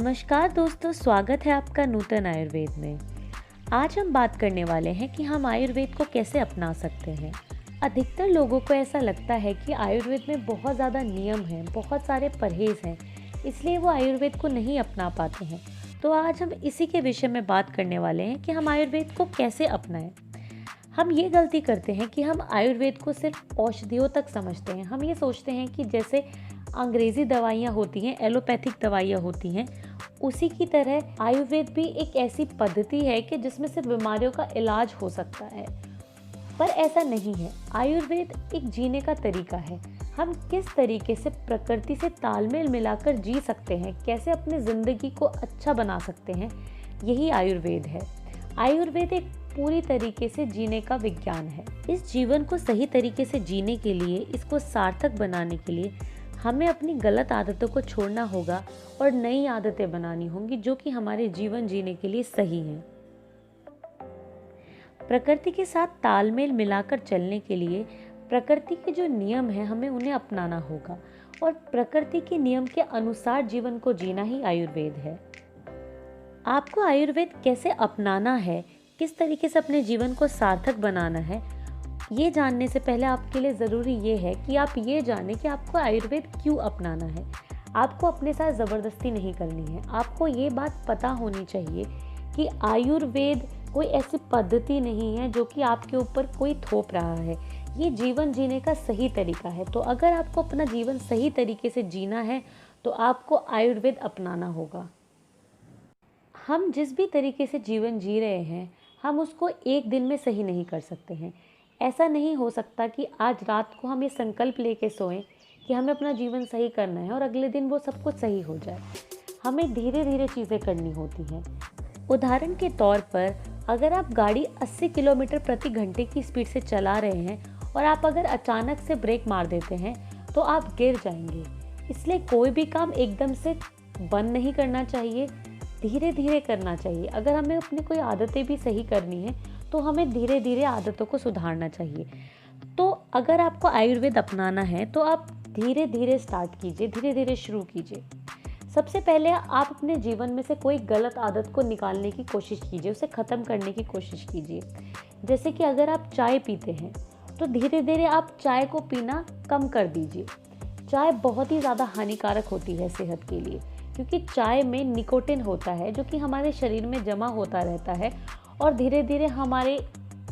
नमस्कार दोस्तों, स्वागत है आपका नूतन आयुर्वेद में। आज हम बात करने वाले हैं कि हम आयुर्वेद को कैसे अपना सकते हैं। अधिकतर लोगों को ऐसा लगता है कि आयुर्वेद में बहुत ज़्यादा नियम हैं, बहुत सारे परहेज हैं, इसलिए वो आयुर्वेद को नहीं अपना पाते हैं। तो आज हम इसी के विषय में बात करने वाले हैं कि हम आयुर्वेद को कैसे अपनाएं। हम ये गलती करते हैं कि हम आयुर्वेद को सिर्फ औषधियों तक समझते हैं। हम ये सोचते हैं कि जैसे अंग्रेज़ी दवाइयाँ होती हैं, एलोपैथिक दवाइयाँ होती हैं, उसी की तरह आयुर्वेद भी एक ऐसी पद्धति है कि जिसमें से बीमारियों का इलाज हो सकता है। पर ऐसा नहीं है। आयुर्वेद एक जीने का तरीका है। हम किस तरीके से प्रकृति से तालमेल मिलाकर जी सकते हैं, कैसे अपनी ज़िंदगी को अच्छा बना सकते हैं, यही आयुर्वेद है। आयुर्वेद एक पूरी तरीके से जीने का विज्ञान है। इस जीवन को सही तरीके से जीने के लिए, इसको सार्थक बनाने के लिए हमें अपनी गलत आदतों को छोड़ना होगा और नई आदतें बनानी होंगी जो कि हमारे जीवन जीने के लिए सही हैं। प्रकृति के साथ तालमेल मिलाकर चलने के लिए प्रकृति के जो नियम हैं हमें उन्हें अपनाना होगा और प्रकृति के नियम के अनुसार जीवन को जीना ही आयुर्वेद है। आपको आयुर्वेद कैसे अपनाना है, किस तरीके से अपने जीवन को सार्थक बनाना है, ये जानने से पहले आपके लिए ज़रूरी ये है कि आप ये जानें कि आपको आयुर्वेद क्यों अपनाना है। आपको अपने साथ ज़बरदस्ती नहीं करनी है। आपको ये बात पता होनी चाहिए कि आयुर्वेद कोई ऐसी पद्धति नहीं है जो कि आपके ऊपर कोई थोप रहा है। ये जीवन जीने का सही तरीका है। तो अगर आपको अपना जीवन सही तरीके से जीना है तो आपको आयुर्वेद अपनाना होगा। हम जिस भी तरीके से जीवन जी रहे हैं, हम उसको एक दिन में सही नहीं कर सकते हैं। ऐसा नहीं हो सकता कि आज रात को हम ये संकल्प लेके सोएं कि हमें अपना जीवन सही करना है और अगले दिन वो सब कुछ सही हो जाए। हमें धीरे धीरे चीज़ें करनी होती हैं। उदाहरण के तौर पर अगर आप गाड़ी 80 किलोमीटर प्रति घंटे की स्पीड से चला रहे हैं और आप अगर अचानक से ब्रेक मार देते हैं तो आप गिर जाएंगे। इसलिए कोई भी काम एकदम से बंद नहीं करना चाहिए, धीरे धीरे करना चाहिए। अगर हमें अपनी कोई आदतें भी सही करनी है तो हमें धीरे धीरे आदतों को सुधारना चाहिए। तो अगर आपको आयुर्वेद अपनाना है तो आप धीरे धीरे स्टार्ट कीजिए, धीरे धीरे शुरू कीजिए। सबसे पहले आप अपने जीवन में से कोई गलत आदत को निकालने की कोशिश कीजिए, उसे ख़त्म करने की कोशिश कीजिए। जैसे कि अगर आप चाय पीते हैं तो धीरे धीरे आप चाय को पीना कम कर दीजिए। चाय बहुत ही ज़्यादा हानिकारक होती है सेहत के लिए, क्योंकि चाय में निकोटिन होता है जो कि हमारे शरीर में जमा होता रहता है और धीरे धीरे हमारे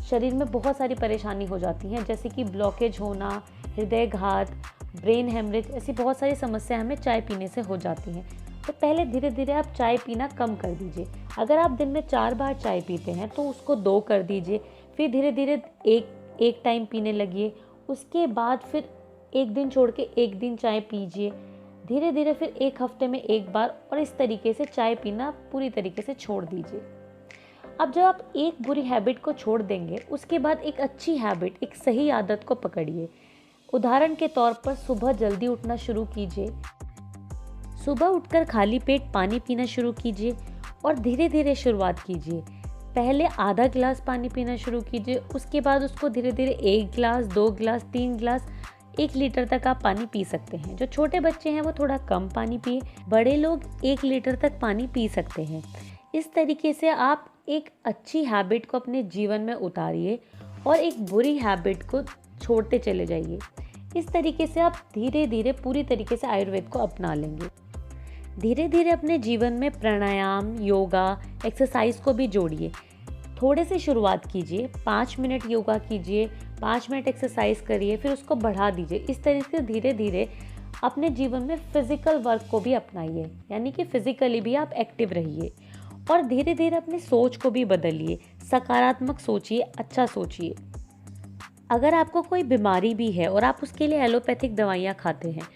शरीर में बहुत सारी परेशानी हो जाती हैं, जैसे कि ब्लॉकेज होना, हृदयघात, ब्रेन हेमरेज, ऐसी बहुत सारी समस्याएं हमें चाय पीने से हो जाती हैं। तो पहले धीरे धीरे आप चाय पीना कम कर दीजिए। अगर आप दिन में 4 बार चाय पीते हैं तो उसको 2 कर दीजिए। फिर धीरे धीरे एक टाइम पीने लगिए। उसके बाद फिर एक दिन छोड़ के एक दिन चाय पीजिए। धीरे धीरे फिर 1 हफ्ते में 1 बार, और इस तरीके से चाय पीना पूरी तरीके से छोड़ दीजिए। अब जब आप एक बुरी हैबिट को छोड़ देंगे, उसके बाद एक अच्छी हैबिट, एक सही आदत को पकड़िए। उदाहरण के तौर पर सुबह जल्दी उठना शुरू कीजिए। सुबह उठकर खाली पेट पानी पीना शुरू कीजिए और धीरे धीरे शुरुआत कीजिए। पहले आधा गिलास पानी पीना शुरू कीजिए, उसके बाद उसको धीरे धीरे 1 गिलास, 2 गिलास, 3 गिलास, 1 लीटर तक आप पानी पी सकते हैं। जो छोटे बच्चे हैं वो थोड़ा कम पानी पिए, बड़े लोग 1 लीटर तक पानी पी सकते हैं। इस तरीके से आप एक अच्छी हैबिट को अपने जीवन में उतारिए और एक बुरी हैबिट को छोड़ते चले जाइए। इस तरीके से आप धीरे धीरे पूरी तरीके से आयुर्वेद को अपना लेंगे। धीरे धीरे अपने जीवन में प्राणायाम, योगा, एक्सरसाइज को भी जोड़िए। थोड़े से शुरुआत कीजिए, 5 मिनट योगा कीजिए, 5 मिनट एक्सरसाइज करिए, फिर उसको बढ़ा दीजिए। इस तरीके से धीरे धीरे अपने जीवन में फिजिकल वर्क को भी अपनाइए, यानी कि फिजिकली भी आप एक्टिव रहिए। और धीरे धीरे अपनी सोच को भी बदलिए, सकारात्मक सोचिए, अच्छा सोचिए। अगर आपको कोई बीमारी भी है और आप उसके लिए एलोपैथिक दवाइयाँ खाते हैं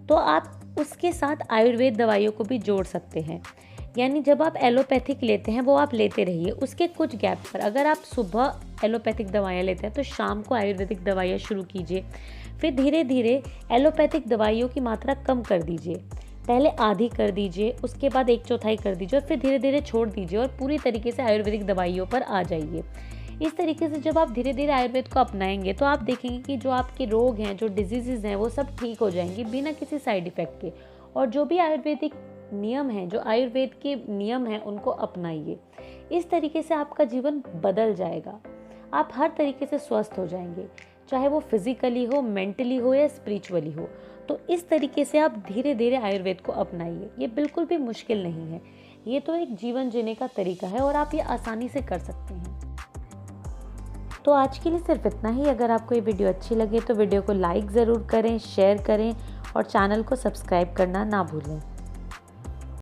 तो आप उसके साथ आयुर्वेद दवाइयों को भी जोड़ सकते हैं। यानी जब आप एलोपैथिक लेते हैं वो आप लेते रहिए, उसके कुछ गैप पर अगर आप सुबह एलोपैथिक दवाइयाँ लेते हैं तो शाम को आयुर्वेदिक दवाइयाँ शुरू कीजिए। फिर धीरे धीरे एलोपैथिक दवाइयों की मात्रा कम कर दीजिए। पहले आधी कर दीजिए, उसके बाद 1/4 कर दीजिए और फिर धीरे धीरे छोड़ दीजिए और पूरी तरीके से आयुर्वेदिक दवाइयों पर आ जाइए। इस तरीके से जब आप धीरे धीरे आयुर्वेद को अपनाएंगे तो आप देखेंगे कि जो आपके रोग हैं, जो डिजीज़ हैं, वो सब ठीक हो जाएंगे बिना किसी साइड इफ़ेक्ट के। और जो भी आयुर्वेदिक नियम हैं, जो आयुर्वेद के नियम हैं, उनको अपनाइए। इस तरीके से आपका जीवन बदल जाएगा। आप हर तरीके से स्वस्थ हो जाएंगे, चाहे वो फिजिकली हो, मेंटली हो या स्पिरिचुअली हो। तो इस तरीके से आप धीरे धीरे आयुर्वेद को अपनाइए। ये बिल्कुल भी मुश्किल नहीं है, ये तो एक जीवन जीने का तरीका है और आप ये आसानी से कर सकते हैं। तो आज के लिए सिर्फ इतना ही। अगर आपको ये वीडियो अच्छी लगे तो वीडियो को लाइक ज़रूर करें, शेयर करें और चैनल को सब्सक्राइब करना ना भूलें।